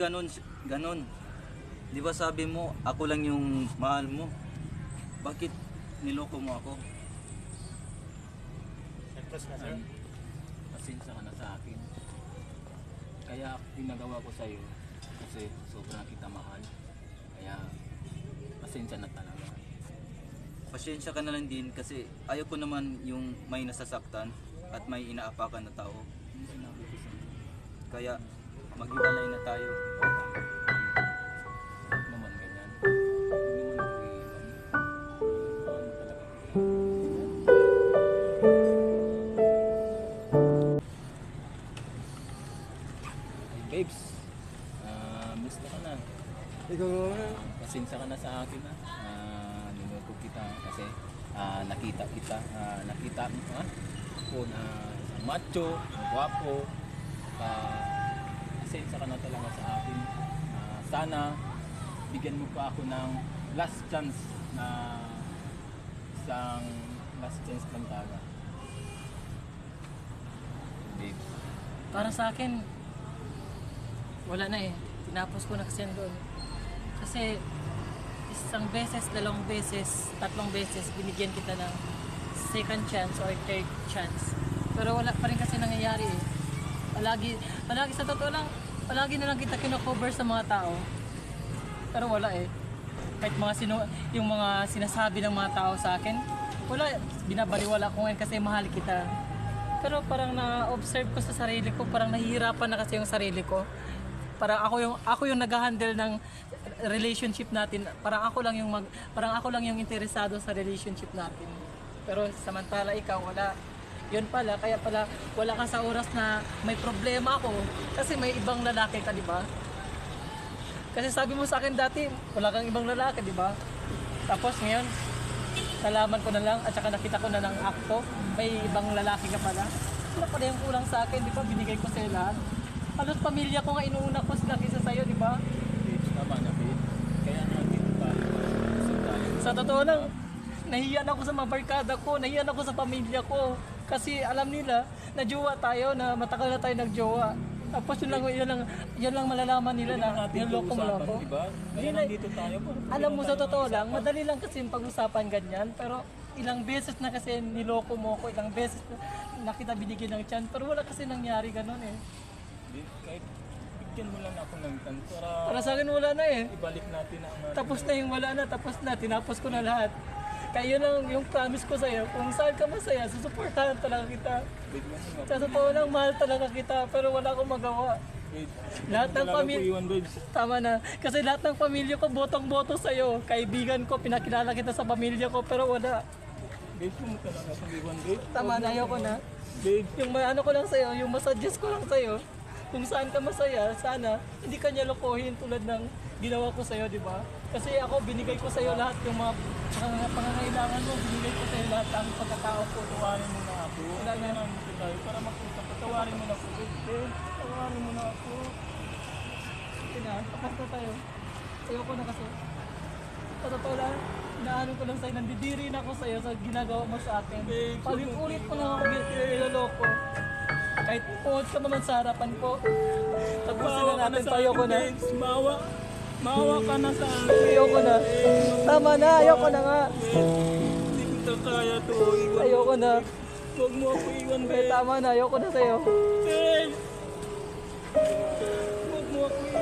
Ganon, ganon. Di ba sabi mo, ako lang yung mahal mo? Bakit niloko mo ako? Ay, pasensya ka na sa akin. Kaya pinagawa ko sa'yo kasi sobrang kita mahal. Kaya pasensya na talaga. Pasensya ka na lang din kasi ayaw ko naman yung may nasasaktan at may inaapakan na tao. Yung sinabi ko sa'yo. Kaya maghiwalay na tayo. Huwag naman ganyan. Huwag naman mag-iiwan. Paano talaga? Ay babes, miss na ka na. Ikaw naman. Pasensya ka na sa akin na. Niloko kita kasi nakita mo ako na isang macho, gwapo. Pasensya ka na talaga sa akin. Sana bigyan mo pa ako ng last chance na isang last chance lang talaga. Babe. Para sa akin, wala na eh. Tinapos ko na kasi yan doon. Kasi isang beses, dalawang beses, tatlong beses, binigyan kita ng second chance or third chance. Pero wala pa rin kasi nangyayari eh. Palagi sa totoo lang, palagi na lang kita kino-cover sa mga tao. Pero wala eh. Kahit yung mga sinasabi ng mga tao sa akin, wala, binabaliwala ko ngayon kasi mahal kita. Pero parang na-observe ko sa sarili ko, parang nahihirapan na kasi yung sarili ko. Parang ako yung nag-handle ng relationship natin. Parang ako lang yung interesado sa relationship natin. Pero samantala ikaw wala. Yun pala, kaya pala wala ka sa oras na may problema ako kasi may ibang lalaki ka, di ba? Kasi sabi mo sa akin dati, wala kang ibang lalaki, di ba? Tapos ngayon, nalaman ko na lang at saka nakita ko na ng akto, may ibang lalaki ka pala. Wala pala yung kulang sa akin, di ba? Binigay ko sa'yo lahat. Halos pamilya ko nga inuuna ko sila kaysa sa'yo, di ba? Tama na, babe. Kaya nga dito tayo. Sa totoo lang, nahiyan ako sa mga barkada ko, nahiyan ako sa pamilya ko. Kasi alam nila na jowa tayo, na matagal na tayo nagjowa. Tapos yun lang malalaman nila na niloko mo lang ako. Diba? Kaya nandito tayo. Alam mo sa totoo lang, madali lang kasi yung pag-usapan ganyan. Pero ilang beses na kasi niloko mo ako, ilang beses na kita binigyan ng chance. Pero wala kasi nangyari ganun eh. Kahit bigyan mo lang ako ng chance Para sa akin wala na eh. ibalik natin ang Tapos na yung wala na, tapos na, tinapos ko na lahat. Kaya yun lang yung promise ko sa'yo, kung saan ka masaya, susuportahan talaga kita. Sa totoo lang, mahal talaga kita, pero wala akong magawa. Lahat ng pamilya, tama na, kasi lahat ng pamilya ko, botong-boto sa'yo. Kaibigan ko, pinakilala kita sa pamilya ko, pero wala. Babe, mo talaga sa iwan, babe. Tama na, ayoko na. Babe, Yung ano ko lang sa'yo, yung masuggest ko lang sa'yo, kung saan ka masaya, sana, hindi ka niya lokohin tulad ng ginawa ko sa'yo, di ba? Kasi ako, binigay ko sa'yo lahat yung mga pangangailangan mo, binigay ko sa'yo lahat ang pagkatao ko. tawarin mo na ako. Wala na. Nandito tayo para makita. Patawarin mo na ako, babe. Tawarin mo na ako. Sige na, tapos na tayo. Ayoko na kasi. Sa totoo lang, inaano ko lang sa'yo, nandidiri na ako sa'yo sa ginagawa mo sa akin. Paulit-ulit mo na ako niloloko. Kahit puot ka naman sa harapan ko. Tapusin na natin, ayoko na. Maawa ka na sa akin. Ayoko na. Tama na, ayoko na nga. Hindi ko kaya to. Iwan. Ayoko na. Huwag mo ako iwan, Eh, babe. tama na, ayoko na sa'yo. Babe! Huwag mo ako iwan.